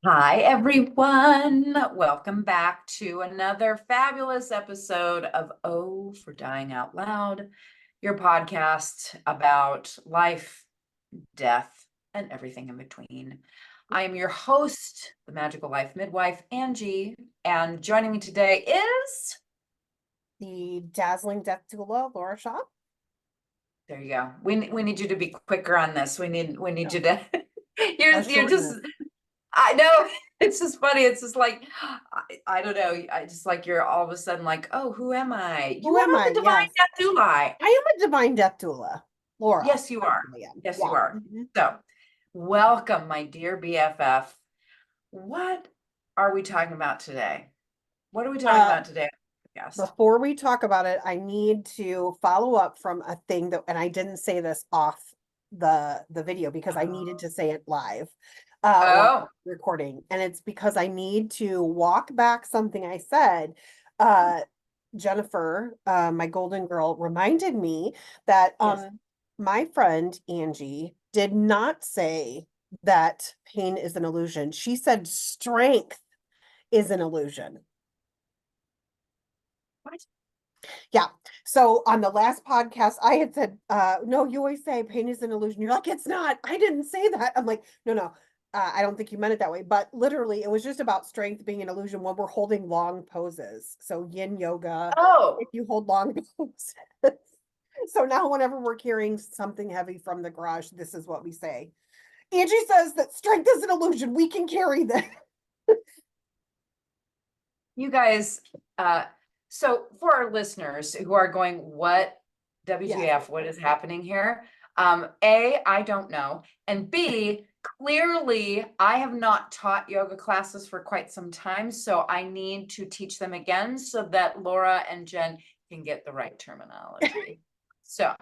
Hi, everyone. Welcome back to another fabulous episode of Oh for Dying Out Loud, your podcast about life, death, and everything in between. I am your host, the magical life midwife, Angie, and joining me today is, The dazzling death doula, Laura Shaw. there you go. We need you to be quicker on this. We need No, you to I'll you're shorten just this. I know. It's just funny. It's just like, I don't know. I just like you're all of a sudden like, oh, who am I? You Who am are I? the divine Yes, death doula. I am a divine death doula, Laura. Yes, you I are. really am. Yes, you Yeah. are. So, welcome, my dear BFF. What are we talking about today? What are we talking Uh, about today? Yes. Before we talk about it, I need to follow up from a thing that, and I didn't say this off the video because I needed to say it live, while Oh, recording, and it's because I need to walk back something I said. Uh, Jennifer, my golden girl, reminded me that yes. my friend Angie did not say that pain is an illusion. She said strength is an illusion. What? Yeah. So on the last podcast, I had said, no, you always say pain is an illusion. You're like, it's not. I didn't say that. I'm like, no, no. I don't think you meant it that way, but literally it was just about strength being an illusion when we're holding long poses. So yin yoga, Oh, if you hold long poses. So now whenever we're carrying something heavy from the garage, this is what we say. Angie says that strength is an illusion. We can carry this. you guys. So for our listeners who are going, what Yes. WTF, what is happening here? I don't know. And B, clearly I have not taught yoga classes for quite some time, so I need to teach them again so that Laura and Jen can get the right terminology. So,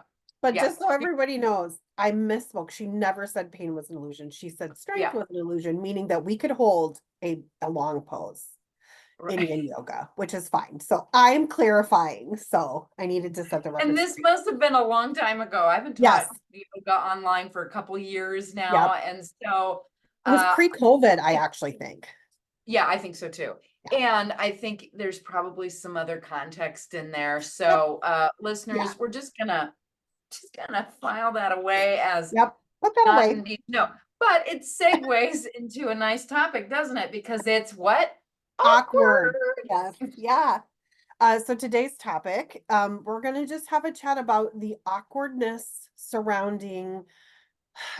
But yeah, just so everybody knows, I misspoke. She never said pain was an illusion. She said strength yeah, was an illusion, meaning that we could hold a long pose in right. yin yoga, which is fine. So I'm clarifying. So I needed to set the And record this straight. must have been a long time ago. I haven't Yes. taught yoga online for a couple years now, Yep. and so It was uh pre-COVID, I actually think. yeah, I think so too. Yeah. And I think there's probably some other context in there. Yep. So Yeah. listeners, we're just gonna file that away as Yep. Put that not away. indeed no. But it segues into a nice topic, doesn't it? Because it's what? Awkward. Yes. Awkward. Yeah. So today's topic, we're going to just have a chat about the awkwardness surrounding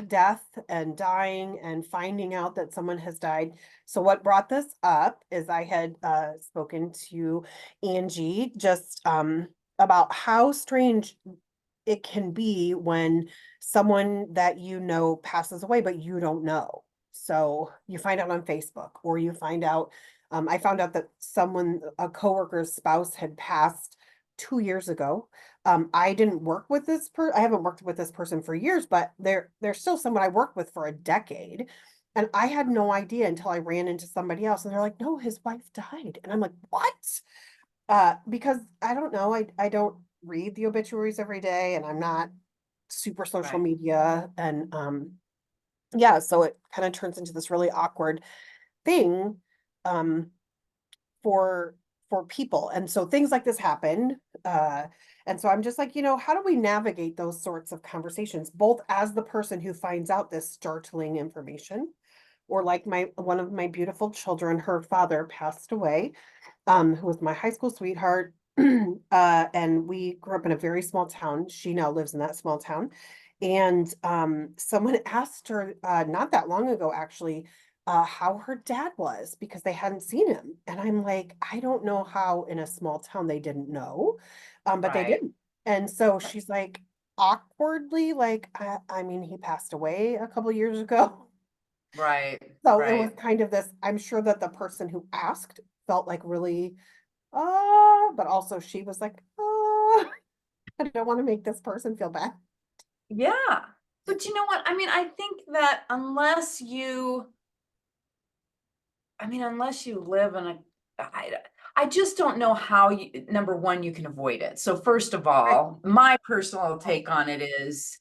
death and dying and finding out that someone has died. So what brought this up is I had spoken to Angie just about how strange it can be when someone that you know passes away, but you don't know. So you find out on Facebook, or you find out, I found out that a coworker's spouse had passed 2 years ago. I didn't work with I haven't worked with this person for years, but they're still someone I worked with for a decade. And I had no idea until I ran into somebody else and they're like, no, his wife died. And I'm like, what? Because I don't know, I don't read the obituaries every day and I'm not super social Right. media. And yeah, so it kind of turns into this really awkward thing um for for people. And so things like this happen. And so I'm just like, how do we navigate those sorts of conversations, both as the person who finds out this startling information, or like my one of my beautiful children, her father passed away, who was my high school sweetheart. And we grew up in a very small town. She now lives in that small town. And someone asked her not that long ago, actually, how her dad was because they hadn't seen him. And I'm like, I don't know how in a small town they didn't know, but they Right. didn't. And so Right. she's like, awkwardly, like, I mean, he passed away a couple years ago. Right. So it was Right. kind of this, I'm sure that the person who asked felt like really, but also she was like, I don't want to make this person feel bad. Yeah. But you know what? I mean, I think that unless you live in I just don't know how number one, you can avoid it. So first of Right. all, my personal take on it is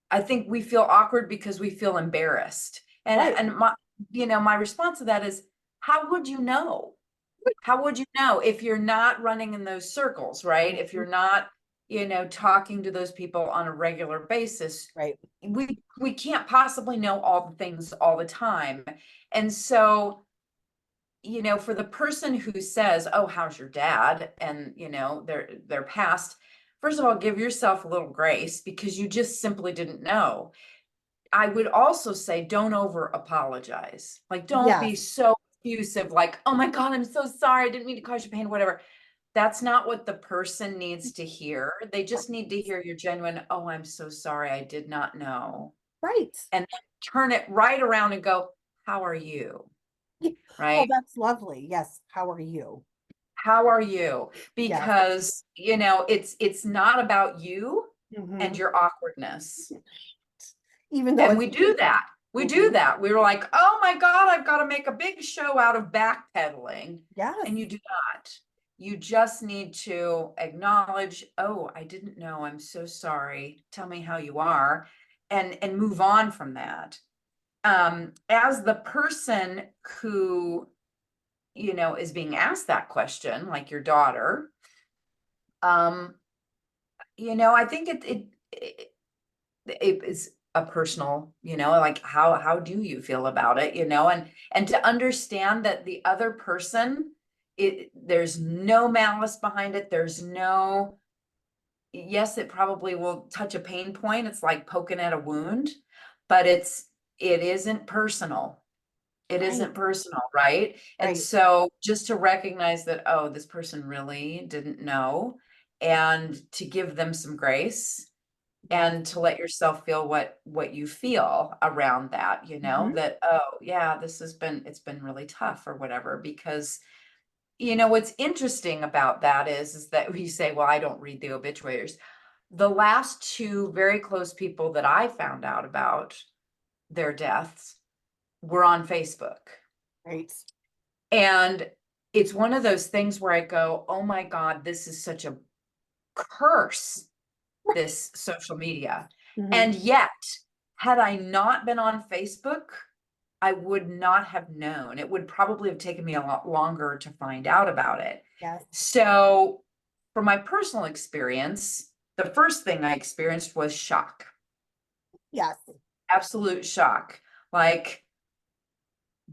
I think we feel awkward because we feel embarrassed. Right. And my response to that is, how would you know? How would you know if you're not running in those circles, right? If you're not, talking to those people on a regular basis, Right. we can't possibly know all the things all the time. And so, for the person who says, "Oh, how's your dad?" and they're passed, first of all, give yourself a little grace because you just simply didn't know. I would also say don't over apologize. Like, don't be Yes. so effusive, like, "Oh my God, I'm so sorry. I didn't mean to cause you pain," whatever. That's not what the person needs to hear. They just need to hear your genuine, "Oh, I'm so sorry. I did not know." Right. And then turn it right around and go, "How are you?" Oh, Right? that's lovely. Yes. How are you? How are you? Yes. Because, it's not about you and Hmm. your awkwardness. Even though And it's, we do that. We do mhm. that. We were like, "Oh my God, I've got to make a big show out of backpedaling." Yes. And you do not. You just need to acknowledge, "Oh, I didn't know. I'm so sorry. Tell me how you are," and move on from that. As the person who, is being asked that question, like your daughter, um, I think it is a personal, like, how do you feel about it, and to understand that the other person, there's no malice behind it. There's no, yes, it probably will touch a pain point. It's like poking at a wound, but it isn't personal. It Right. isn't personal, right? And Right. so just to recognize that, oh, this person really didn't know, and to give them some grace, Yes. and to let yourself feel what you feel around that, Hmm. that, oh yeah, it's been really tough or whatever. Because what's interesting about that is that we say, well, I don't read the obituaries. The last two very close people that I found out about their deaths were on Facebook. Right. And it's one of those things where I go, oh my God, this is such a curse, this social media. Hmm. And yet, had I not been on Facebook, I would not have known. It would probably have taken me a lot longer to find out about it. Yes. So, from my personal experience, the first thing I experienced was shock, Yes. absolute shock. Like,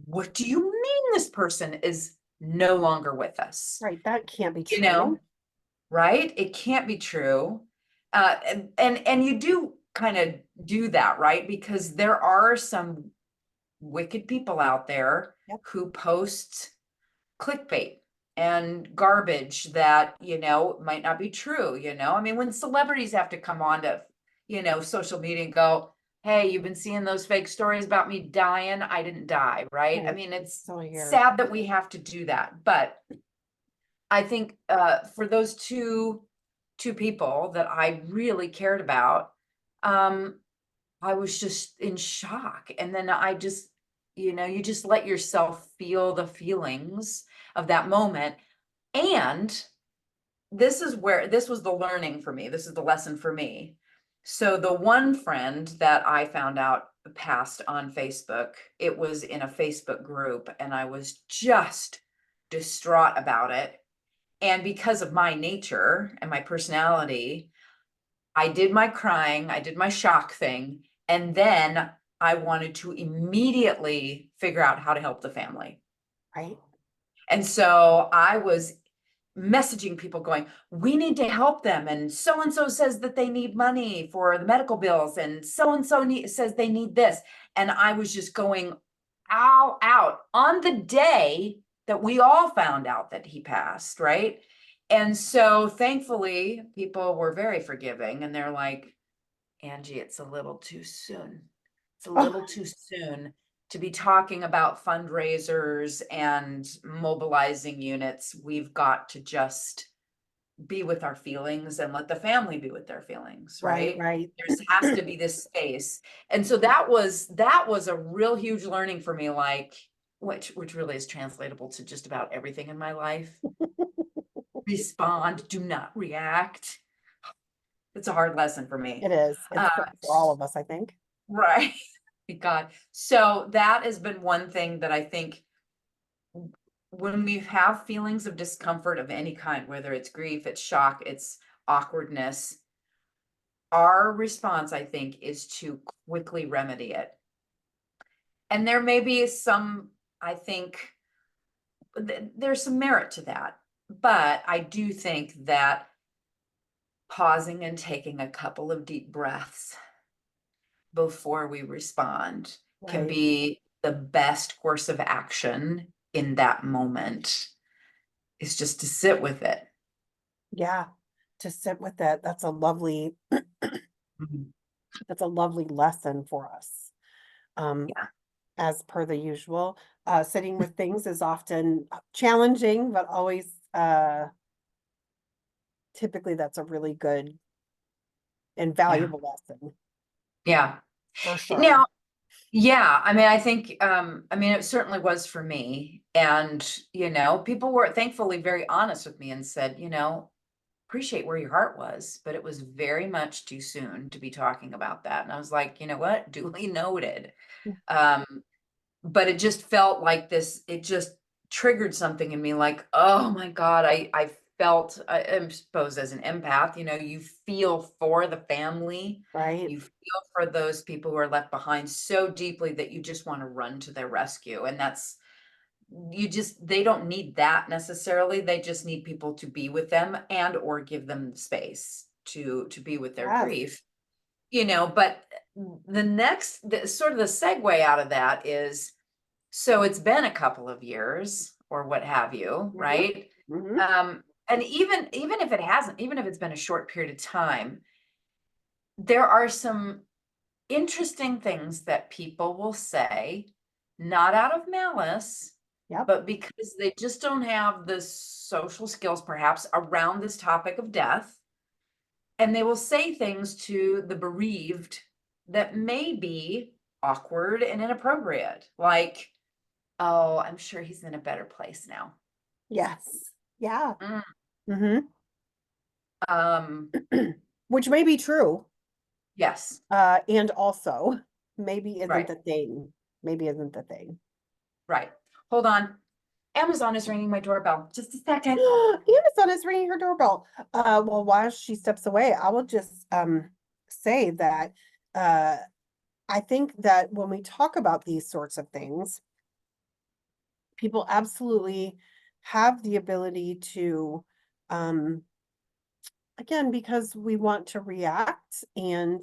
what do you mean this person is no longer with us? Right. That can't be You know, true. right? It can't be true. And you do kind of do that, right? Because there are some wicked people out there Yep. who post clickbait and garbage that, might not be true, I mean, when celebrities have to come on to, social media and go, "Hey, you've been seeing those fake stories about me dying. I didn't die," right? I Right. mean, it's So here. sad that we have to do that. But I think for those two people that I really cared about, um, I was just in shock. And then I just, you just let yourself feel the feelings of that moment. And this was the learning for me. This is the lesson for me. So the one friend that I found out passed on Facebook, it was in a Facebook group, and I was just distraught about it. And because of my nature and my personality, I did my crying, I did my shock thing, and then I wanted to immediately figure out how to help the family. Right. And so I was messaging people going, "We need to help them. And so says that they need money for the medical bills. And so says they need this." And I was just going all out on the day that we all found out that he passed, right? And so thankfully, people were very forgiving, and they're like, "Angie, it's a little too soon. It's a Oh, little too soon to be talking about fundraisers and mobilizing units. We've got to just be with our feelings and let the family be with their feelings, right. right? Right. There's has to be this space." And so that was a real huge learning for me, like, which really is translatable to just about everything in my life. Respond, do not react. It's a hard lesson for me. It is. It's Uh, for all of us, I think. right. God. So that has been one thing that I think when we have feelings of discomfort of any kind, whether it's grief, it's shock, it's awkwardness, our response, I think, is to quickly remedy it. And there may be some, I think, there's some merit to that. But I do think that pausing and taking a couple of deep breaths before we respond can Right. be the best course of action in that moment, is just to sit with it. Yeah. To sit with it. Mhm. That's a lovely lesson for us. Um, Yeah. as per the usual, sitting with things is often challenging, but always, typically that's a really good and Yeah. valuable lesson Yeah. for sure. Now, yeah, I mean, I think, I mean, it certainly was for me. And, people were thankfully very honest with me and said, appreciate where your heart was, but it was very much too soon to be talking about that. And I was like, you know what? Duly noted. Um, but it just felt like this, it just triggered something in me like, oh my God, I felt, I suppose as an empath, you feel for the family, Right. you feel for those people who are left behind so deeply that you just want to run to their rescue. And they don't need that necessarily. They just need people to be with them and or give them space to be with their Yes. grief. But the sort of the segue out of that is, so it's been a couple of years or what have you, Hmm. right? Hmm. And even if it hasn't, even if it's been a short period of time, there are some interesting things that people will say, not out of malice, Yep. but because they just don't have the social skills perhaps around this topic of death. And they will say things to the bereaved that may be awkward and inappropriate, like, oh, I'm sure he's in a better place now. Yes. Yeah. Mm, Hmm. um, Which may be true. yes, And also maybe isn't right, the thing. Maybe isn't the thing. right. Hold on. Amazon is ringing my doorbell. Just a second. Amazon is ringing her doorbell. Well, while she steps away, I will just say that uh I think that when we talk about these sorts of things, people absolutely have the ability to, um again, because we want to react and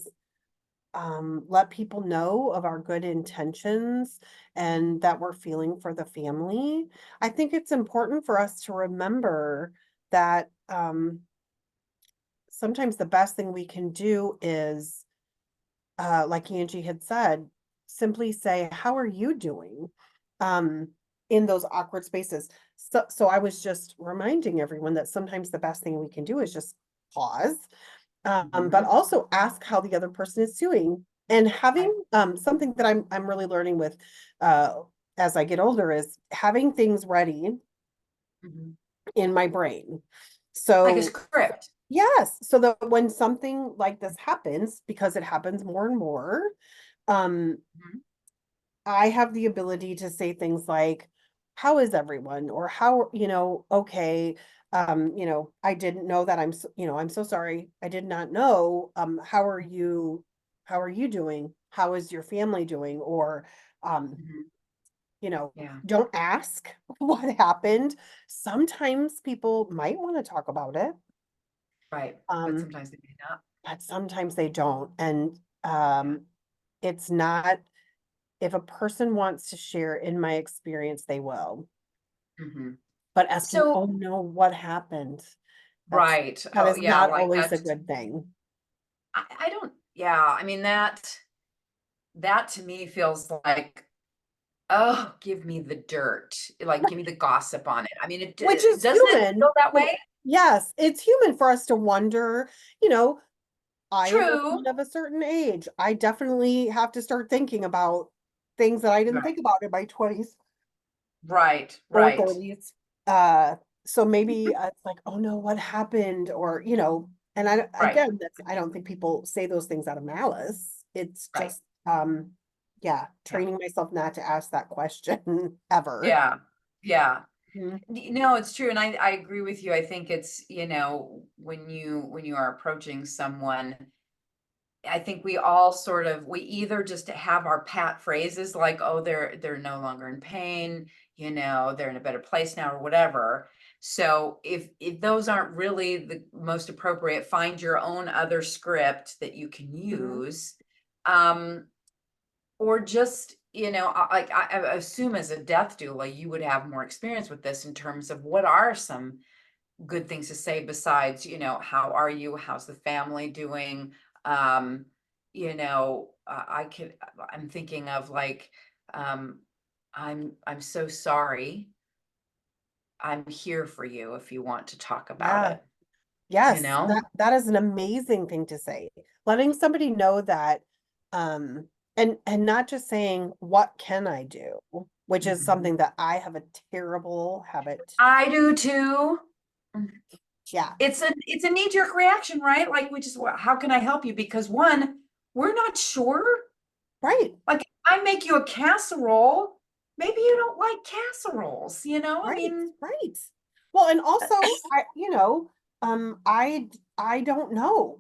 let people know of our good intentions and that we're feeling for the family. I think it's important for us to remember that sometimes the best thing we can do is, like Angie had said, simply say, "How are you doing?" Um, in those awkward spaces. So I was just reminding everyone that sometimes the best thing we can do is just pause, but Mhm. also ask how the other person is doing. And having Right. something that I'm really learning with, uh, as I get older, is having things ready Mhm. in my brain. Like a So script. yes, so that when something like this happens, because it happens more and more, um, Mhm. I have the ability to say things like, "How is everyone?" Or "How, okay, I didn't know that I'm so sorry. I did not know. How are you doing? How is your family doing?" Or, um, Mhm. you know, Yeah, don't ask what happened. Sometimes people might want to talk about it. right. But Um, sometimes they may not. but sometimes they don't. And Yeah. it's not, if a person wants to share, in my experience, they will. Mhm. But asking, So "Oh, no, what happened?" That's right. that Oh, is yeah, not like always a that's good thing. I don't yeah, I mean that to me feels like, oh, give me the dirt. Like give me the gossip on it. I mean, Which is doesn't it feel human. that way? Yes, it's human for us to wonder, you know, I am a True. woman of a certain age. I definitely have to start thinking about things that I didn't Right. think about in my 20s Right. or Right. 30s. Uh, so maybe it's like, "Oh, no, what happened?" Or, and Right. I don't think people say those things out of malice. It's Right. just, Yeah, Yeah. training myself not to ask that question ever. Yeah. Yeah. Mhm. No, it's true. And I agree with you. I think it's, when you are approaching someone, I think we all we either just have our pat phrases like, oh, they're no longer in pain, they're in a better place now or whatever. So if those aren't really the most appropriate, find your own other script that you can Mhm. use. Um, or just, I assume as a death doula, you would have more experience with this in terms of what are some good things to say besides, how are you? How's the family doing? Um, I'm thinking of like, um, I'm so sorry. I'm here for you if you want to talk about Yeah. it, you Yes, know? that is an amazing thing to say. Letting somebody know that, um, and not just saying, what can I do? Which is Mhm. something that I have a terrible habit. I do too. Yeah, It's a knee-jerk reaction, right? Like we just, how can I help you? Because one, we're not sure. right, Like, if I make you a casserole, maybe you don't like casseroles, I right, mean, right. Well, and also, I don't know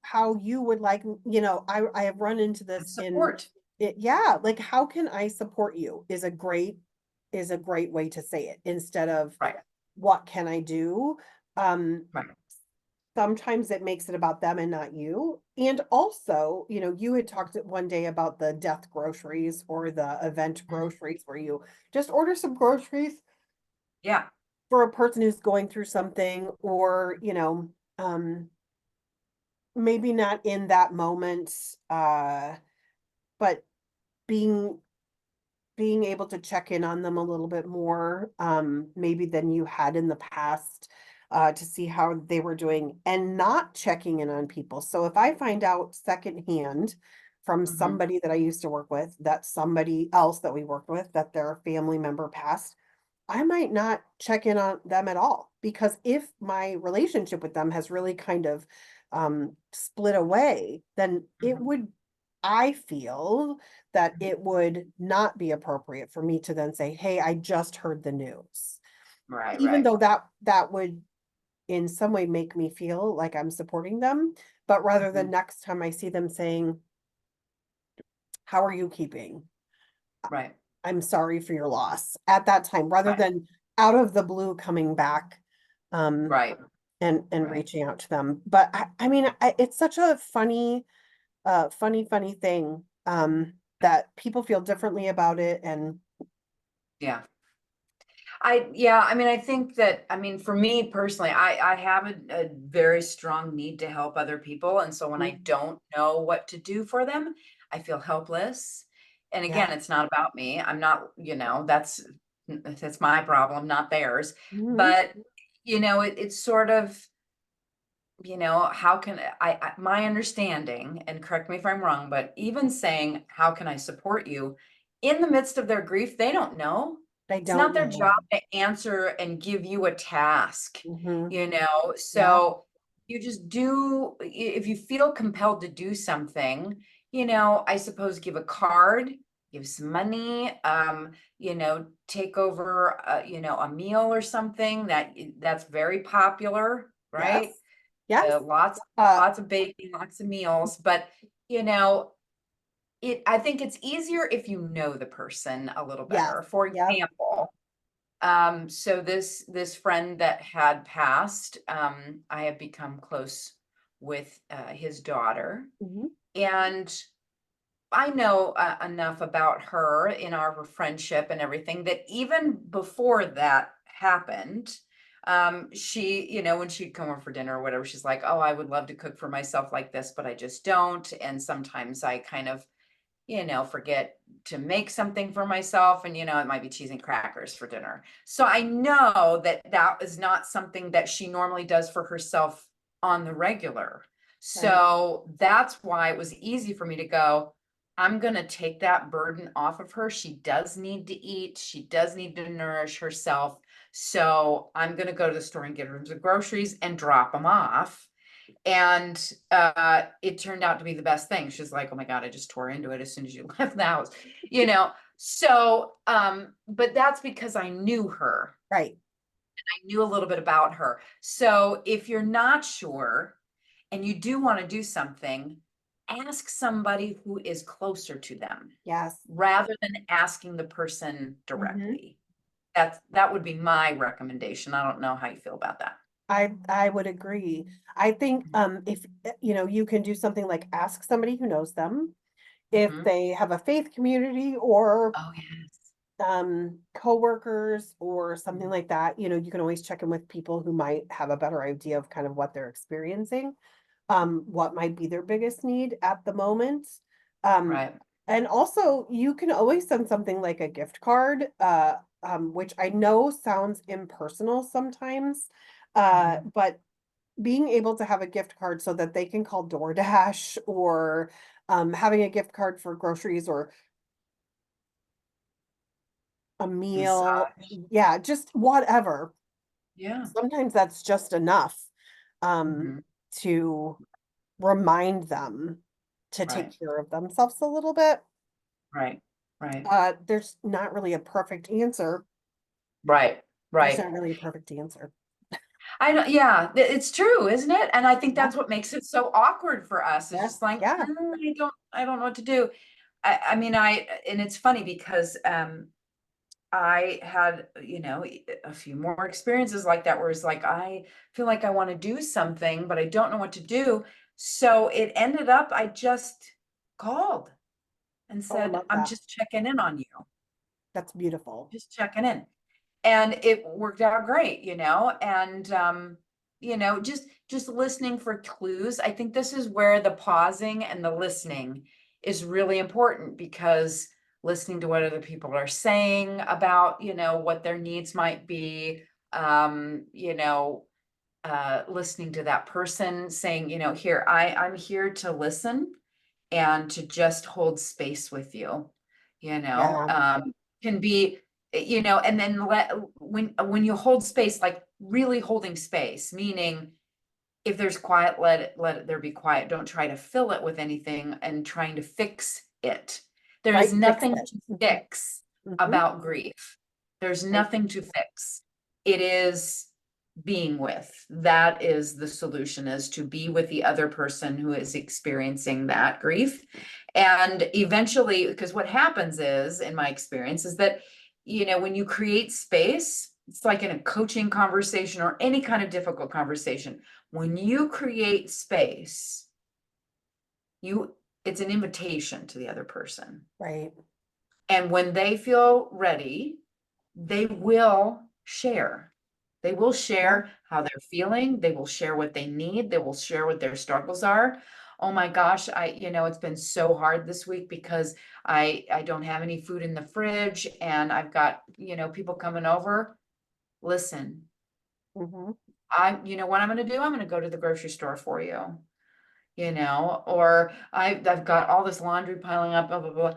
how you would like, I have run into this in support. it. Yeah, like how can I support you is a great way to say it instead of Right, what can I do? right. Sometimes it makes it about them and not you. And also, you had talked one day about the death groceries or the event Mhm. groceries where you just order some groceries Yeah, for a person who's going through something or, maybe not in that moment, but being being able to check in on them a little bit more, maybe than you had in the past, to see how they were doing and not checking in on people. So if I find out secondhand from mhm, somebody that I used to work with, that somebody else that we worked with, that their family member passed, I might not check in on them at all because if my relationship with them has really kind of split away, then mhm. I feel that it would not be appropriate for me to then say, "Hey, I just heard the news." Right, Even right. though that would in some way make me feel like I'm supporting them, but rather than Mhm. next time I see them saying, "How are you keeping? Right, I'm sorry for your loss," at that time, rather right, than out of the blue coming back, um, right, and right. reaching out to them. But I mean, it's such a funny thing, that people feel differently about it, and Yeah. Yeah, I mean, I think that, I mean, for me personally, I have a very strong need to help other people. And so when I Mhm. don't know what to do for them, I feel helpless. And Yeah. again, it's not about me. I'm not, that's my problem, not theirs. Mhm. But, it's sort of, how can my understanding, and correct me if I'm wrong, but even saying, how can I support you in the midst of their grief, they don't know. I It's not don't their job know. to answer and give you a task, Mhm. Yeah. so you just do, if you feel compelled to do something, I suppose give a card, give some money, take over, a meal or something that's very popular, right? Yes. Yes. Lots Uh, lots of baking, lots of meals, but, you know, I think it's easier if you know the person a little yes. better. For Yep. example, so this friend that had passed, I have become close with, his daughter, Mhm. and I know, enough about her in our friendship and everything that even before that happened, she, when she'd come over for dinner or whatever, she's like, "Oh, I would love to cook for myself like this, but I just don't. And sometimes I kind of, forget to make something for myself. And, it might be cheese and crackers for dinner." So I know that that is not something that she normally does for herself on the regular. Right. So that's why it was easy for me to go, I'm going to take that burden off of her. She does need to eat. She does need to nourish herself. So I'm going to go to the store and get her the groceries and drop them off. And it turned out to be the best thing. She's like, oh my God, I just tore into it as soon as you left the house, you know? So, but that's because I knew her. Right. I knew a little bit about her. So if you're not sure and you do want to do something, ask somebody who is closer to them Yes. rather than asking the person directly. That would be my recommendation. I don't know how you feel about that. I would agree. I think if you can do something like ask somebody who knows them, if Mhm. they have a faith community or Oh, yes. coworkers or something Mhm. like that, you can always check in with people who might have a better idea of kind of what they're experiencing, what might be their biggest need at the moment. Um, Right. and also you can always send something like a gift card, which I know sounds impersonal sometimes, Mhm. but being able to have a gift card so that they can call DoorDash or having a gift card for groceries or a meal, Massage. yeah, just whatever. Yeah. Sometimes that's just enough um, Mhm. to remind them to Right. take care of themselves a little bit. Right. Right. There's not really a perfect answer. Right. There's Right. not really a perfect answer. I know, yeah, it's true, isn't it? And I think Yeah. that's what makes it so awkward for us. It's Yes. just like, Yeah. I don't know what to do. I mean, and it's funny because I had, a few more experiences like that where it's like, I feel like I want to do something, but I don't know what to do. So it ended up, I just called and Oh, I said, love I'm that. just checking in on you, That's beautiful. just checking in. And it worked out great, and just listening for clues. I think this is where the pausing and the listening is really important, because listening to what other people are saying about, what their needs might be, listening to that person saying, here, I'm here to listen and to just hold space with you, Yeah. can be, and then when you hold space, like really holding space, meaning if there's quiet, let it there be quiet. Don't try to fill it with anything and trying to fix it. There is Right. Fix nothing it. to fix Hmm. about grief. There's Right. nothing to fix. It is being with. That is the solution, is to be with the other person who is experiencing that grief. And eventually, because what happens is, in my experience, is that, when you create space, it's like in a coaching conversation or any kind of difficult conversation. When you create space, you it's an invitation to the other person. Right. And when they feel ready, they will share. They will Yeah. share how they're feeling. They will share what they need. They will share what their struggles are. Oh my gosh, it's been so hard this week because I don't have any food in the fridge and I've got, people coming over. Listen, Hmm. you know what I'm going to do? I'm going to go to the grocery store for you, or I've got all this laundry piling up, blah, blah, blah.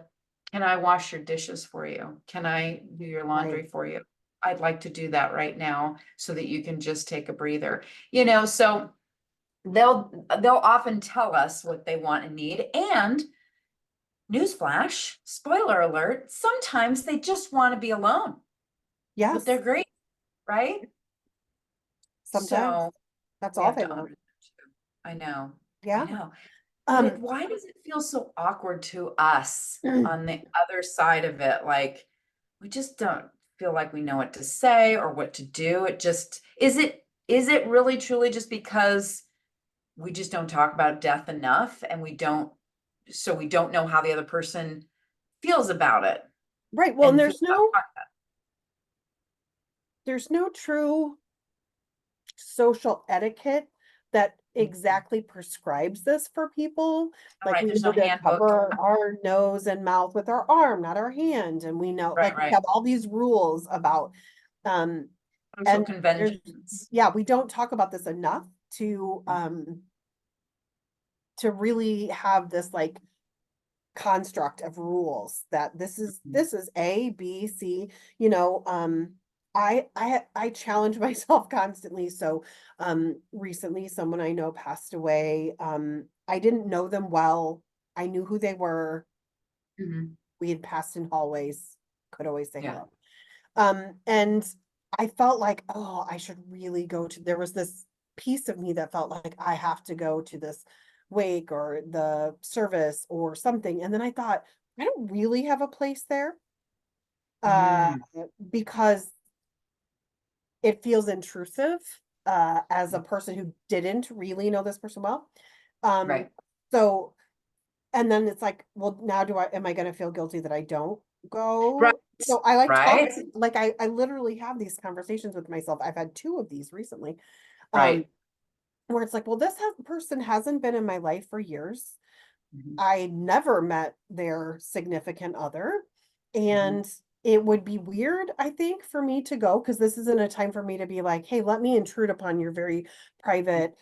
Can I wash your dishes for you? Can I do your Right. laundry for you? I'd like to do that right now so that you can just take a breather. So they'll often tell us what they want and need. And newsflash, spoiler alert, sometimes they just want to be alone with their Yes. grief, right? Sometimes So that's we all have they to honor want. that too. I know. I Yeah. know. But Um, why does it feel so awkward to us on the other side of it? Like, we just don't feel like we know what to say or what to do. Is it really truly just because we just don't talk about death enough, and we don't know how the other person feels about it right. Well, and and feels about there's no true social etiquette that it. exactly prescribes this for people. All Like right, we there's no know to handbook. cover our nose and mouth with our arm, not our hand. And we know, Right, like we right. have all these rules about, um, Social and there's, conventions. yeah, we don't talk about this enough to really have this like construct of rules that this is Mhm. this is A, B, C, you know, I challenge myself constantly. So recently someone I know passed away. I didn't know them well. I knew who they were. Mhm. We had passed in hallways, could always say Yeah. hello. And I felt like, oh, I should really go to, there was this piece of me that felt like I have to go to this wake or the service or something. And then I thought, I don't really have a place there, uh, Mm, because it feels intrusive, as a person who didn't really know this person well. Um, right. so, and then it's like, well, now am I going to feel guilty that I don't Right. go? So I like talk, Right. like I literally have these conversations with myself. I've had two of these recently, um, Right. where it's like, well, person hasn't been in my life for years. Mhm. I never met their significant other. Mhm. And it would be weird, I think, for me to go because this isn't a time for me to be like, hey, let me intrude upon your very private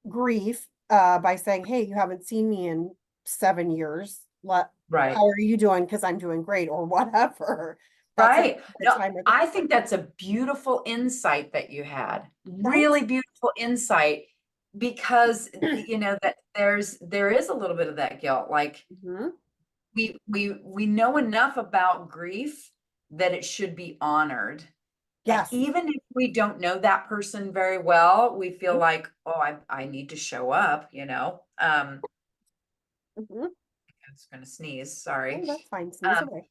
grief, by saying, hey, you haven't seen me in 7 years. Right. How are you doing? Because I'm doing great, or whatever. That's not Right. the No, time or the I think that's a beautiful insight that you had. right? Really beautiful insight because that there is a little bit of that guilt. Like Mhm. we know enough about grief that it should be honored. And Yes. even if we don't know that person very well, we feel Mhm. like, oh, I need to show up. Mhm. I was gonna sneeze, sorry. Oh, that's fine. Sneeze Um, away.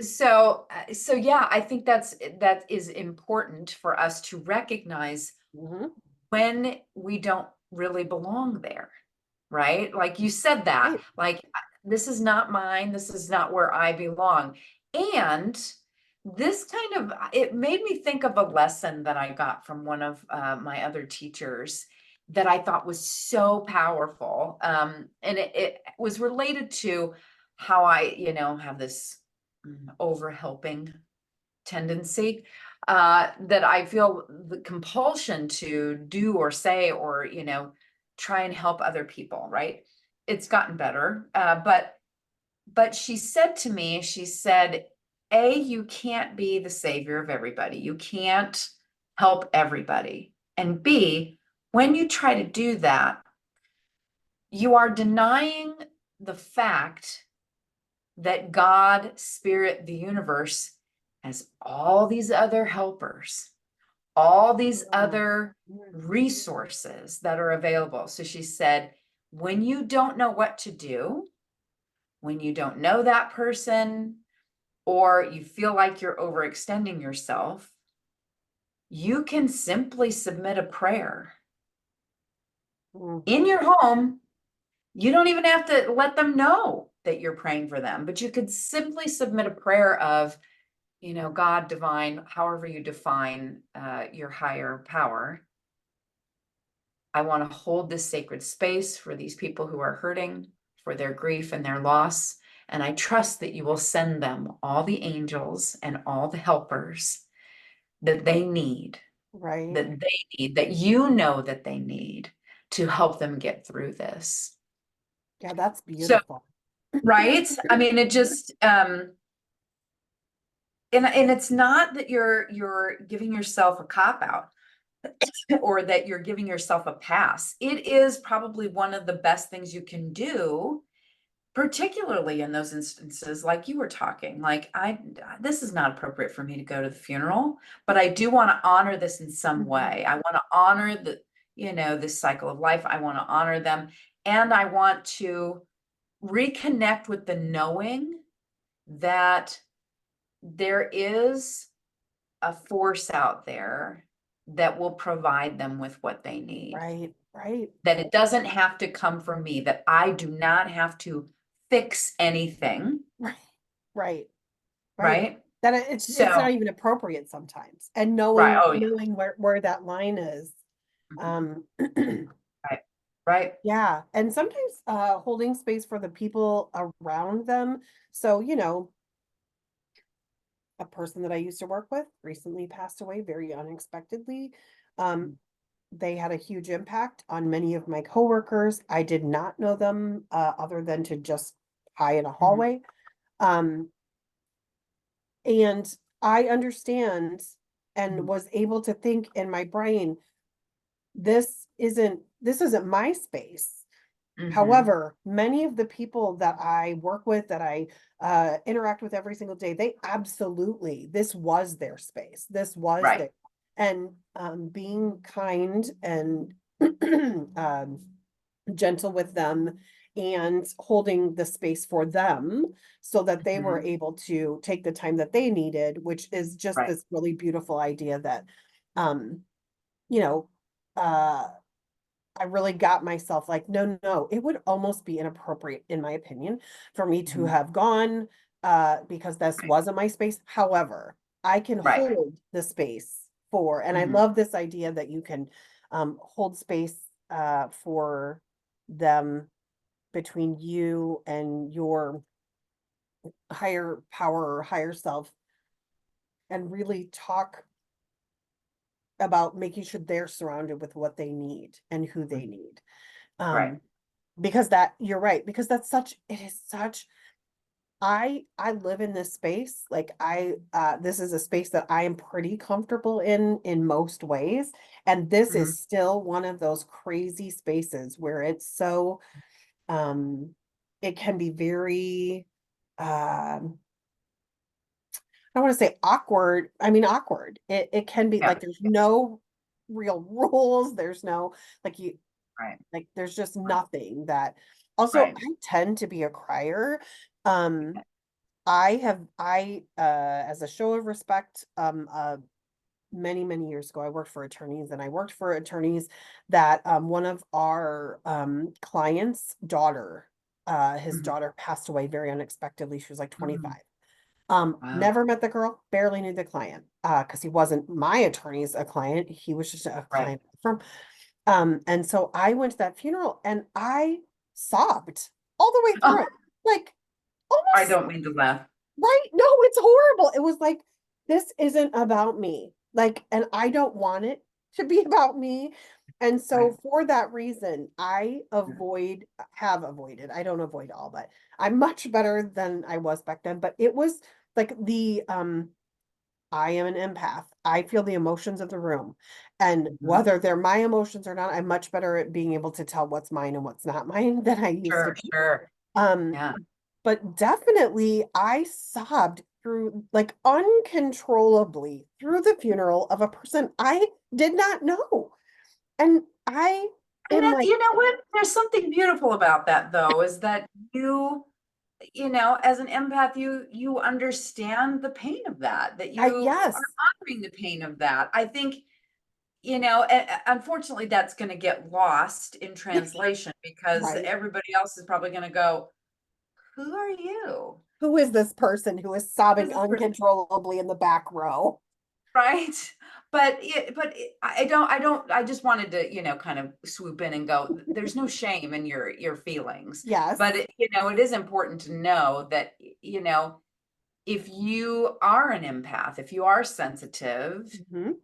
so yeah, I think that is important for us to recognize Mhm. when we don't really belong there, right? Like you said that, Right. like this is not mine, this is not where I belong. And this kind of it made me think of a lesson that I got from one of my other teachers that I thought was so powerful. And it was related to how I have this over helping tendency, that I feel the compulsion to do or say or try and help other people, right? It's gotten better. But she said to me, she said, A, you can't be the savior of everybody. You can't help everybody. And B, when you try to do that, you are denying the fact that God, Spirit, the universe has all these other helpers, all these Oh. other resources that are available. So she said, when you don't know what to do, when you don't know that person, or you feel like you're overextending yourself, you can simply submit a prayer Mm. in your home. You don't even have to let them know that you're praying for them, but you could simply submit a prayer of, God, divine, however you define your higher power. I want to hold this sacred space for these people who are hurting, for their grief and their loss. And I trust that you will send them all the angels and all the helpers that they need, Right. that that they need to help them get through this. Yeah, that's So, beautiful. right? I mean, it just and it's not that you're giving yourself a cop out or that you're giving yourself a pass. It is probably one of the best things you can do, particularly in those instances like you were talking. Like this is not appropriate for me to go to the funeral, but I do want to honor this in some Mhm. way. I want to honor this cycle of life. I want to honor them, and I want to reconnect with the knowing that there is a force out there that will provide them with what they need. Right. Right. That it doesn't have to come from me, that I do not have to fix anything, Right. Right. Right. right? That it's So, not even appropriate sometimes. And right. knowing Oh, yeah. knowing where that line is. Mhm. Um Right. Right. yeah. And sometimes holding space for the people around them. So, a person that I used to work with recently passed away very unexpectedly. Um, Mhm. they had a huge impact on many of my coworkers. I did not know them, other than to just hi in a Mhm. hallway. Um, and I understand. and was able to think in my brain, this isn't my space. Mm-hmm. However, many of the people that I work with, that I interact with every single day, they absolutely, this was their space. This was Right. their, and being kind and um, gentle with them and holding the space for them so that they were Mhm. able to take the time that they needed, which is just Right. this really beautiful idea that, um, you know, uh, I really got myself like, no, no, it would almost be inappropriate, in my opinion, for me to Mhm. have gone because this Right. wasn't my space. However, I can Right. hold the space for, and I Mhm. love this idea that you can hold space for them between you and your higher power or higher self, and really talk about making sure they're surrounded with what they need and who they Mhm. need. Right. Um, because that, you're right, because that's such, it is such, I live in this space. Like this is a space that I am pretty comfortable in most ways. And this Mhm. is still one of those crazy spaces where it's so um it can be very I don't want to say awkward. I mean awkward. It can be Yeah. like there's no real rules. There's no like you Right. like there's just Right. nothing that also Right. I tend to be a crier. Um I as a show of respect, many, many years ago, I worked for attorneys, and I worked for attorneys that one of our clients' daughter, his Mhm. daughter passed away very unexpectedly. She was like Mm. 25. Wow. Never met the girl, barely knew the client, because he wasn't my attorney's a client. He was just a Right. client from and so I went to that funeral and I sobbed all the way through Oh, it. Like I almost don't mean to laugh. right? No, it's horrible. It was like, this isn't about me. Like, and I don't want it to be about me. And Right. so for that reason, Mhm. have avoided, I don't avoid all, but I'm much better than I was back then. But it was like I am an empath. I feel the emotions of the room. And Mhm. whether they're my emotions or not, I'm much better at being able to tell what's mine and what's not mine than I used to Sure. be. Sure. Um, Yeah. but definitely I sobbed through like uncontrollably through the funeral of a person I did not know. And I And am that, like, you know what? There's something beautiful about that, though, is that as an empath, you understand the pain of that, that you are yes, honoring the pain of that. I think, unfortunately, that's going to get lost in translation because right. everybody else is probably going to go, "Who are you? Who is this person who is Who is sobbing this person?" uncontrollably in the back row? Right? I just wanted to, kind of swoop in and go, there's no shame in your feelings. But Yes. it is important to know that, if you are an empath, if you are sensitive, Mhm.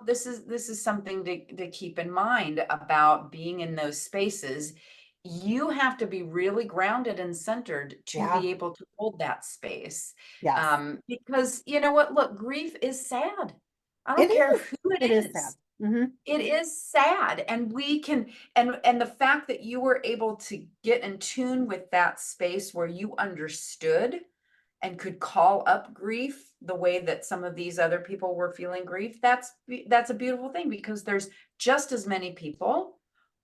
this is something to keep in mind about being in those spaces. You have to be really grounded and centered to Yeah. be able to hold that space. Yes. Because you know what? Look, grief is sad. I It don't care is. who it It is sad. is. Hmm. It is sad, and we can, and the fact that you were able to get in tune with that space where you understood and could call up grief the way that some of these other people were feeling grief, that's a beautiful thing, because there's just as many people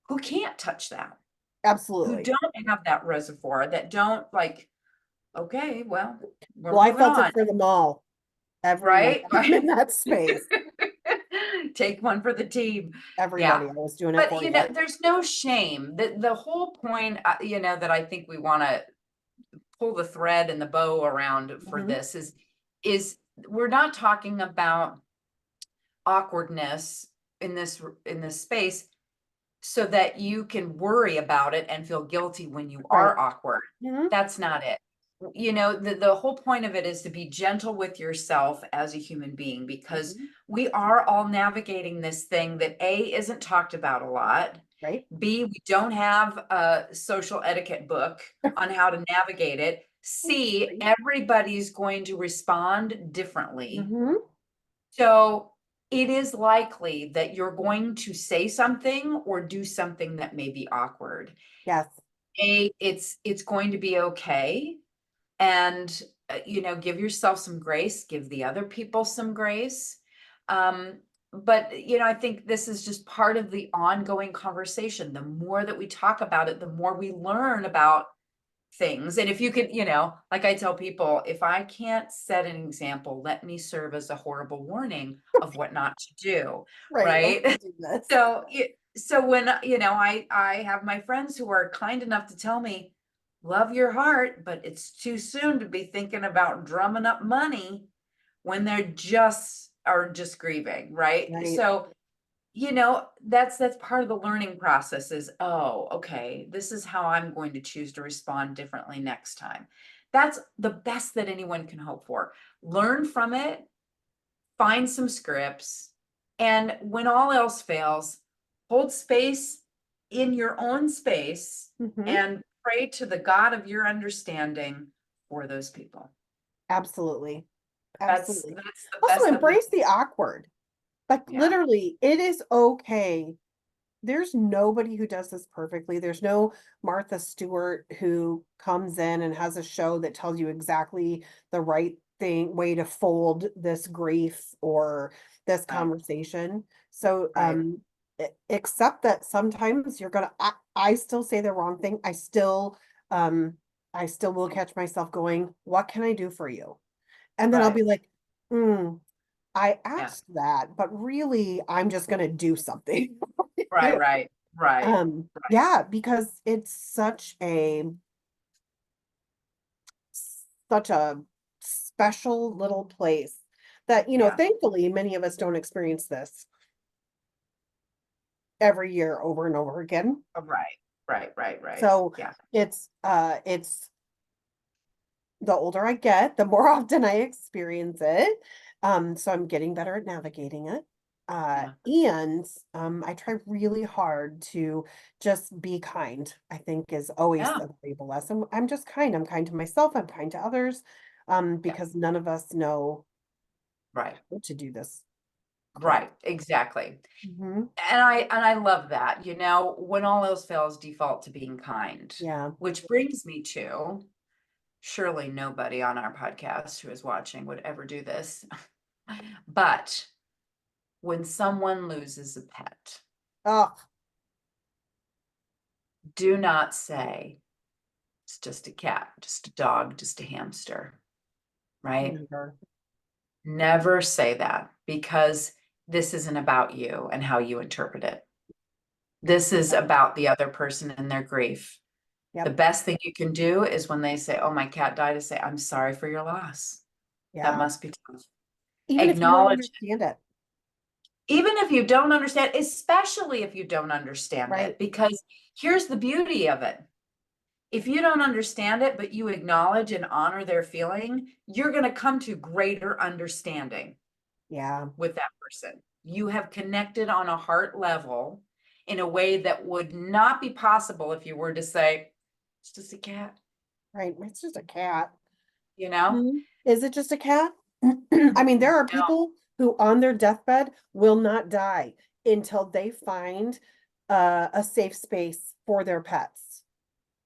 who can't touch that, who Absolutely. don't have that reservoir, that don't like, okay, well, we're Well, I moving felt on, it for them all, every one right? of them in that space. Take one for the team. Yeah. Everybody, I was doing it But for you. there's no shame. The whole point, that I think we want to pull the thread and the bow around for Mhm. this is we're not talking about awkwardness in this space so that you can worry about it and feel guilty when you Right. are awkward. Mhm. That's not it. The whole point of it is to be gentle with yourself as a human being, because Mhm. we are all navigating this thing that A, isn't talked about a lot. Right. B, we don't have a social etiquette book on how to navigate it. C, Right. everybody's going to respond differently. Mhm. So it is likely that you're going to say something or do something that may be awkward. Yes. It's going to be okay. And, give yourself some grace, give the other people some grace. But, I think this is just part of the ongoing conversation. The more that we talk about it, the more we learn about things. And if you could, like I tell people, if I can't set an example, let me serve as a horrible warning of what not to do, Right. Let's right? do this. So when, I have my friends who are kind enough to tell me, love your heart, but it's too soon to be thinking about drumming up money when they're just grieving, right? Right. So, that's part of the learning process is, oh, okay, this is how I'm going to choose to respond differently next time. That's the best that anyone can hope for. Learn from it, find some scripts, and when all else fails, hold space in your own space Hmm. and pray to the God of your understanding for those people. Absolutely. That's Absolutely. that's the Also best that we embrace the awkward. Like yeah, literally, it is okay. There's nobody who does this perfectly. There's no Martha Stewart who comes in and has a show that tells you exactly the right thing, way to fold this grief or this right, conversation. So, right. accept that sometimes you're gonna, I still say the wrong thing. Um, I still will catch myself going, what can I do for you? And then I'll Right. be like, mm, I Yeah. asked that, but really, I'm just gonna do something. Right, right, right, right. Yeah, because it's such a special little place that, Yeah. thankfully many of us don't experience this every year over and over again. Right. Right, right, right. So Yeah. it's the older I get, the more often I experience it. So I'm getting better at navigating it. Yeah. And I try really hard to just be kind, I think is always Yeah. a valuable lesson. I'm just kind. I'm kind to myself. I'm kind to others, Yeah. because none of us know Right. how to do this correct. Right. Exactly. Hmm. And I love that, when all else fails, default to being kind. Yeah. Which brings me to surely nobody on our podcast who is watching would ever do this. But when someone loses a pet, Oh, do not say it's just a cat, just a dog, just a hamster, right? never. Never say that because this isn't about you and how you interpret it. This is Yep. about the other person and their grief. The Yep. best thing you can do is when they say, oh, my cat died, to say, I'm sorry for your loss. That Yeah. must be tough. Even if you don't Acknowledge, understand it, even if you don't understand, especially if you don't understand right? it, because here's the beauty of it. If you don't understand it, but you acknowledge and honor their feeling, you're going to come to greater understanding Yeah. with that person. You have connected on a heart level in a way that would not be possible if you were to say, it's just a cat, Right. It's just a cat. you know? Mhm. Is it just a cat? I mean, there are No. people who on their deathbed will not die until they find a safe space for their pets.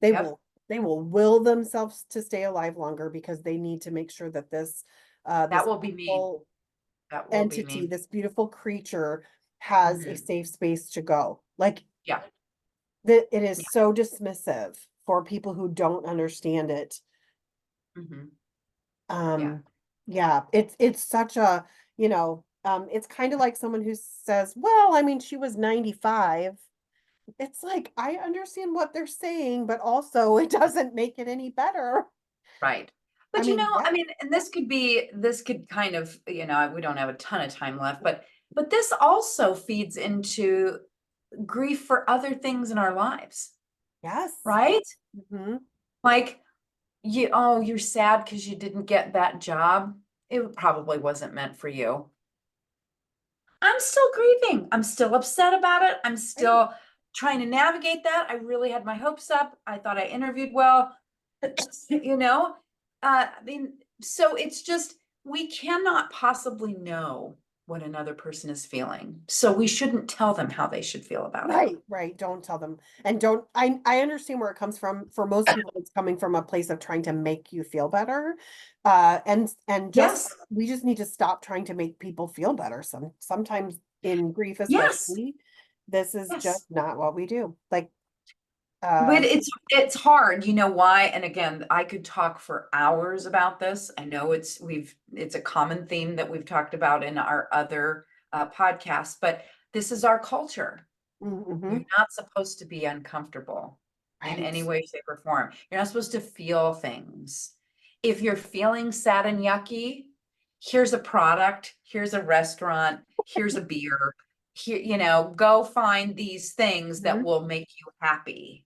They Yep. will they will will themselves to stay alive longer because they need to make sure that That this will be me. beautiful That will be entity, me. this beautiful creature has a Mhm. safe space to go. Like Yeah. it Yeah. is so dismissive for people who don't understand it. Mhm. Yeah. Um, yeah, it's such a, it's kind of like someone who says, "Well, I mean, she was 95." It's like I understand what they're saying, but also it doesn't make it any better. Right. I But mean, yeah, and this could kind of, we don't have a ton of time left, but this also feeds into grief for other things in our lives, yes. right? Hmm. Like you're sad because you didn't get that job. It probably wasn't meant for you. I'm still grieving. I'm still upset about it. I'm Right. still trying to navigate that. I really had my hopes up. I thought I interviewed well. you know, I mean, so it's just we cannot possibly know what another person is feeling. So we shouldn't tell them how they should feel about it. Right. Don't tell them. And don't, I understand where it comes from. For most people, it's coming from a place of trying to make you feel better. And just, Yes, we just need to stop trying to make people feel better. Sometimes in grief, yes, especially, this is just yes. not what we do. Like, But it's hard, you know why? And again, I could talk for hours about this. I know it's a common theme that we've talked about in our other podcasts, but this is our culture. You're mhm, not supposed to be uncomfortable in right, any way, shape, or form. You're not supposed to feel things. If you're feeling sad and yucky, here's a product, here's a restaurant, here's a beer. Here, go find these things that mhm, will make you happy.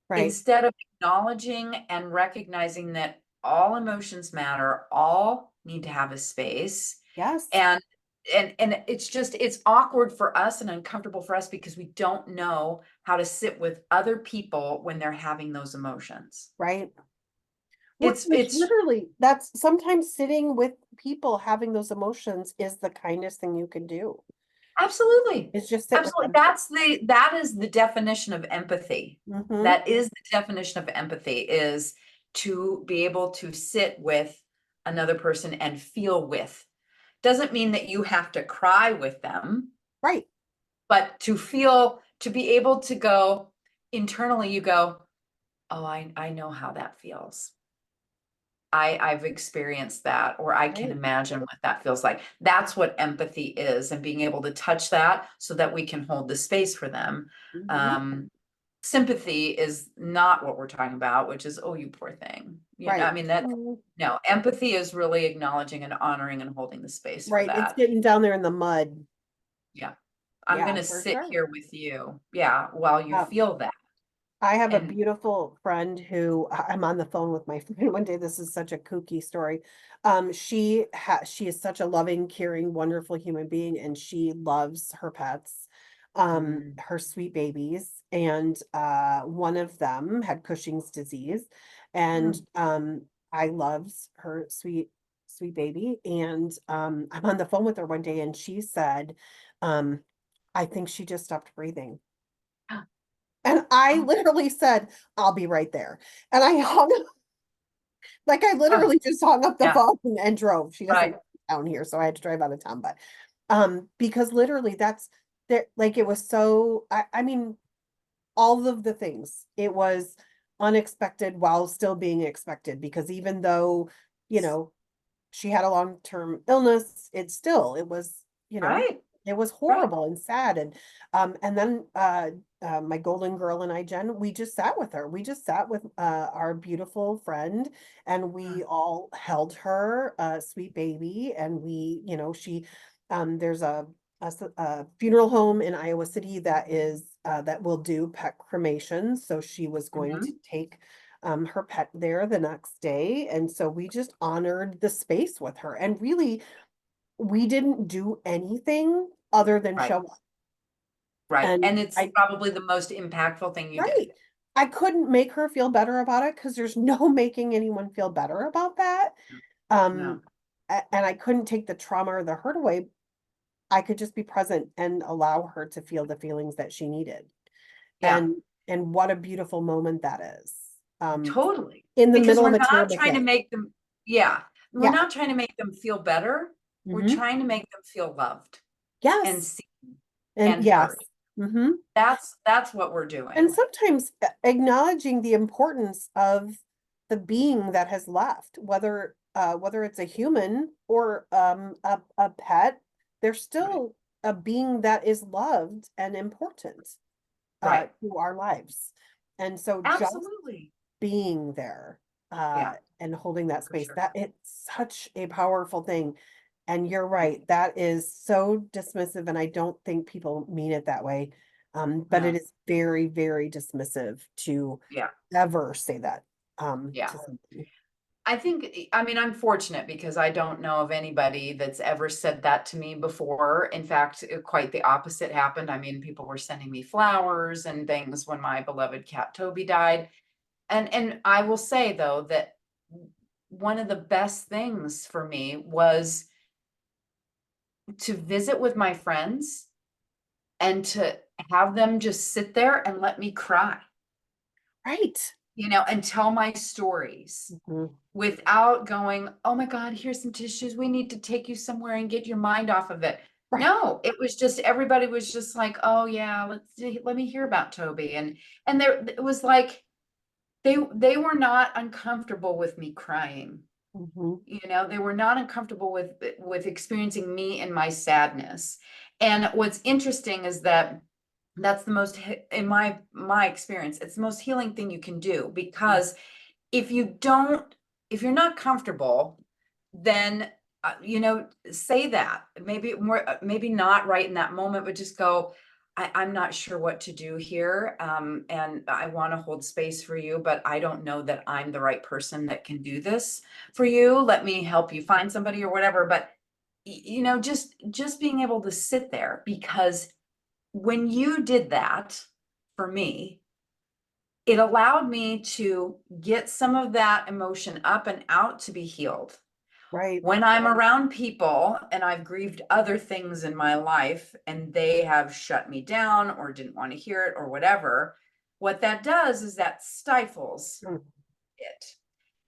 right. Instead of acknowledging and recognizing that all emotions matter, all need to have a space, Yes, and it's awkward for us and uncomfortable for us because we don't know how to sit with other people when they're having those emotions. right. Which It's literally, that's sometimes sitting with people having those emotions is the kindest thing you can do. absolutely, Is just sit with absolutely, them. that is the definition of empathy. Hmm. That is the definition of empathy, is to be able to sit with another person and feel with. Doesn't mean that you have to cry with them, Right. but to be able to go internally, you go, oh, I know how that feels. I've experienced that, or I can Right. imagine what that feels like. That's what empathy is, and being able to touch that so that we can hold the space for them. Hmm. Um, Sympathy is not what we're talking about, which is, oh, you poor thing. I Right. mean, that, Mhm. no, empathy is really acknowledging and honoring and holding the space for Right. It's that. getting down there in the mud. Yeah. I'm Yeah, gonna for sit sure. here with you. Yeah, while you feel that. I have a And beautiful friend who I'm on the phone with my friend one day. This is such a kooky story. She is such a loving, caring, wonderful human being, and she loves her pets, mm, her sweet babies. And one of them had Cushing's disease, and mm, I loves her sweet baby. And I'm on the phone with her one day, and she said, um, I think she just stopped breathing. And I oh, literally said, I'll be right there. And I hung up, like I oh, literally just hung up the yeah, phone and drove. She doesn't right, live down here, so I had to drive out of town. But because literally that's there, like it was so I mean, all of the things. It was unexpected while still being expected, because even though, you know, she had a long-term illness, it was, right, it was right. horrible and sad. And then my golden girl and I, Jen, we just sat with her. We just sat with our beautiful friend, and we all held her, sweet baby. And we, she there's a funeral home in Iowa City that is that will do pet cremation. So she was going to Mhm. take her pet there the next day. And so we just honored the space with her. And really, we didn't do anything other than Right, show up. right. And And it's probably the most impactful thing you did. right. I couldn't make her feel better about it, because there's no making anyone feel better about that. No, Um, and I couldn't take the trauma or the hurt away. I could just be present and allow her to feel the feelings that she needed. yeah, And what a beautiful moment that is. totally. In the Because middle we're of a not terrible trying to day. make them, yeah, we're Yeah. not trying to make them feel better. We're Hmm. trying to make them feel loved and Yes. seen And and yes. heard. Hmm. That's what we're And doing. sometimes acknowledging the importance of the being that has left, whether it's a human or a pet, they're Right, still a being that is loved and important right. to our lives. And so just Absolutely. being there Yeah, and holding that for space, sure. that it's such a powerful thing. And you're Yeah, right, that is so dismissive, and I don't think people mean it that way. But it no, is very, very dismissive to yeah, ever say that yeah. to somebody. I mean, I'm fortunate because I don't know of anybody that's ever said that to me before. In fact, quite the opposite happened. I mean, people were sending me flowers and things when my beloved cat Toby died. And I will say though that one of the best things for me was to visit with my friends and to have them just sit there and let me cry, Right. and tell my stories Mhm. without going, oh my God, here's some tissues. We need to take you somewhere and get your mind off of it. Right. No, it was just everybody was just like, oh yeah, let me hear about Toby. And there it was like they were not uncomfortable with me crying. Mhm. They were not uncomfortable with experiencing me and my sadness. And what's interesting is that that's the most in my experience, it's the most healing thing you can do, because if you don't if you're not comfortable, then say that, maybe more, maybe not right in that moment, but just go, I'm not sure what to do here, and I want to hold space for you, but I don't know that I'm the right person that can do this for you. Let me help you find somebody or whatever. But just being able to sit there, because when you did that for me, it allowed me to get some of that emotion up and out to be healed. Right. When I'm around people and I've grieved other things in my life and they have shut me down or didn't want to hear it or whatever, what that does is that stifles Mm. it.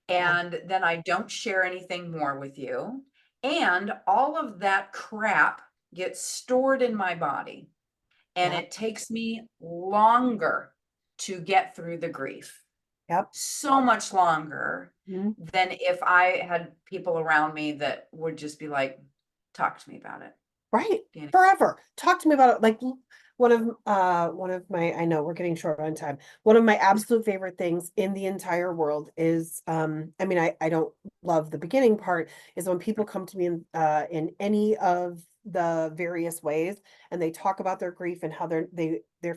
Yeah. And then I don't share anything more with you. And all of that crap gets stored in my body. And Yeah. it takes me longer to get through the grief, Yep. so much longer Mhm. than if I had people around me that would just be like, talk to me about it. Right. You know? Forever. Talk to me about it. Like one of my, I know we're getting short on time. One of my absolute favorite things in the entire world is I mean I don't love the beginning part, is when people come to me in any of the various ways and they talk about their grief and how their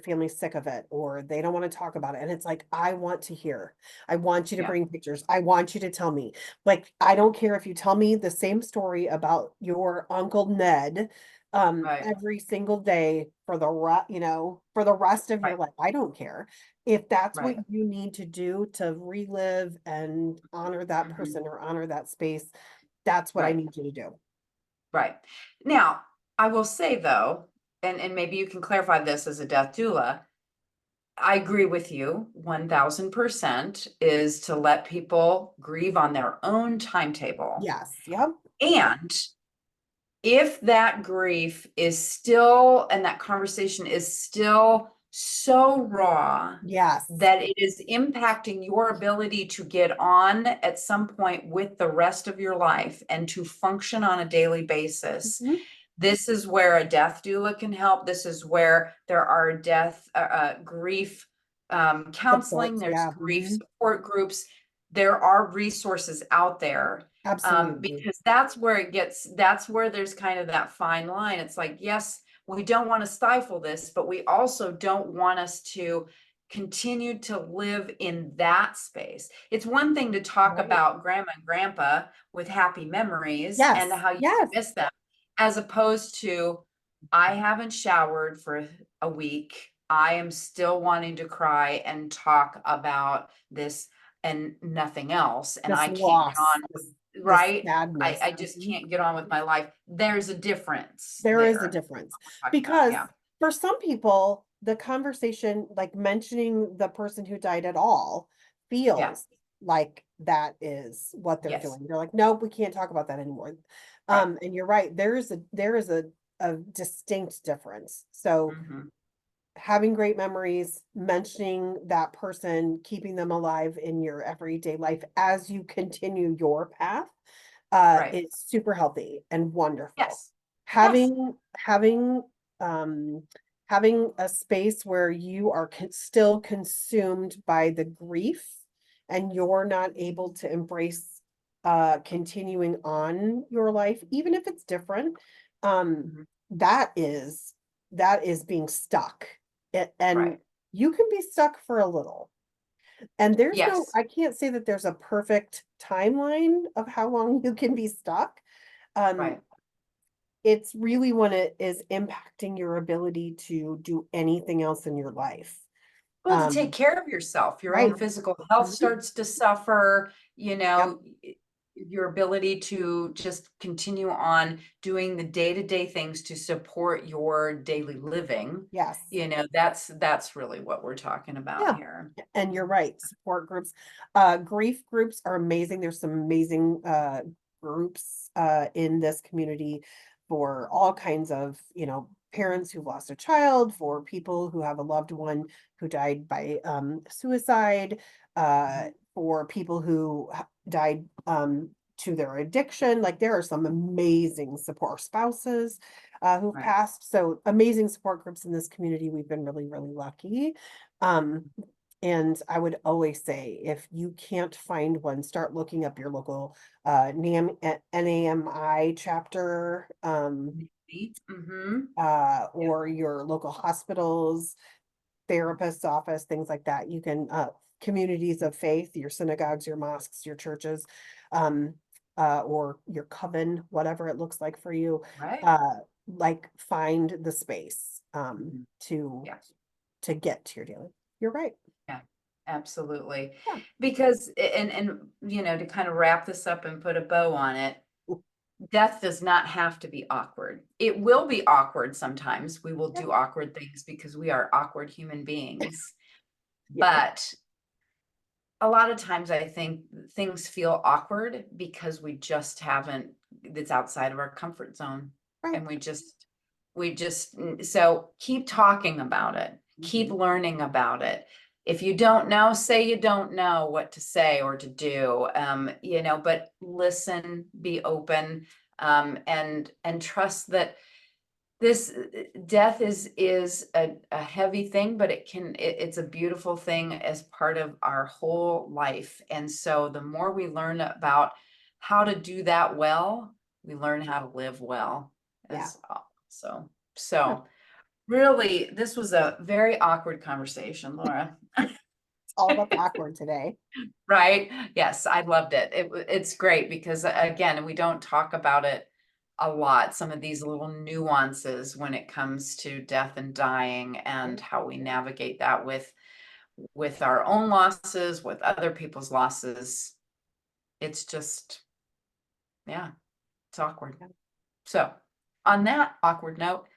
family's sick of it or they don't want to talk about it. And it's like, I want to hear. I want you to Yeah, bring pictures. I want you to tell me. Like, I don't care if you tell me the same story about your Uncle Ned right, every single day for for the rest of your right, life. I don't care. If that's what right. you need to do to relive and honor that Mhm. person or honor that space, that's what I Right, need you to do. right. Now, I will say though, and maybe you can clarify this as a death doula, I agree with you 1000%, is to let people grieve on their own timetable. Yes. Yep. And if that grief is still, and that conversation is still so raw Yes. that it is impacting your ability to get on at some point with the rest of your life and to function on a daily basis, Mhm. this is where a death doula can help. This is where there are grief counseling, Supports. there's Yeah. grief Mhm. support groups. There are resources out there, Absolutely. because that's where there's kind of that fine line. It's like, yes, we don't want to stifle this, but we also don't want us to continue to live in that space. It's one thing to talk Right. about grandma and grandpa with happy memories and Yes. how you Yes. miss them, as opposed to, I haven't showered for a week. I am still wanting to cry and talk about this and nothing else. And This I can't get loss, on, this right? sadness. I just Mhm. can't get on with my life. There's a difference There is a there. difference We're talking about, because yeah. for some people, the conversation, like mentioning the person who died at all, Yeah. feels like that is what they're Yes. doing. They're like, nope, we can't talk about that anymore. Right. And you're right, there is a distinct difference. So Hmm. having great memories, mentioning that person, keeping them alive in your everyday life as you continue your path, Right. is super healthy and wonderful. Yes. Yes. Having um having a space where you are still consumed by the grief and you're not able to embrace continuing on your life, even if it's different, um Mhm. that is being stuck. And Right. you can be stuck for a little. And Yes. I can't say that there's a perfect timeline of how long you can be stuck. Um, Right. it's really when it is impacting your ability to do anything else in your life. Well, to take Um, care of yourself, your own right. physical health Mhm. starts to suffer, you Yep. know, your ability to just continue on doing the day-to-day things to support your daily living. Yes. That's really what we're talking about Yeah. here. And you're right, support groups. Grief groups are amazing. There's some amazing groups in this community for all kinds of, parents who've lost a child, for people who have a loved one who died by suicide, for people who died to their addiction. Like there are some amazing support spouses who've Right. passed. So amazing support groups in this community. We've been really, really lucky. And I would always say, if you can't find one, start looking up your local NAMI chapter, Mm-hmm. or your local hospitals, therapist's office, things like that. You can communities of faith, your synagogues, your mosques, your churches, or your coven, whatever it looks like for you. Right. Like find the space to Yes. to get to your daily. You're right. Yeah, absolutely. Yeah. Because, and to kind of wrap this up and put a bow on it, death does not have to be awkward. It will be awkward sometimes. We will Yeah. do awkward things because we are awkward human beings. Yeah. But a lot of times I think things feel awkward because we just haven't, it's outside of our comfort zone. Right. And so keep talking about it, keep learning about it. If you don't know, say you don't know what to say or to do, but listen, be open, and trust that this death is a heavy thing, but it's a beautiful thing as part of our whole life. And so the more we learn about how to do that well, we learn how to live well as so. Yeah. Really, this was a very awkward conversation, Laura. It's all about the awkward today. Right? Yes, I loved it. It's great because again, we don't talk about it a lot, some of these little nuances when it comes to death and dying and how we navigate that with our own losses, with other people's losses. It's just, yeah, it's awkward. So on that awkward note,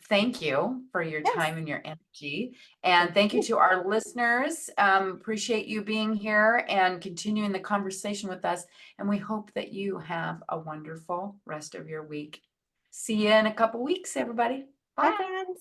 thank you for your Yes. time and your energy. And thank you to our listeners. Appreciate you being here and continuing the conversation with us. And we hope that you have a wonderful rest of your week. See you in a couple weeks, everybody. Bye, Bye. friends.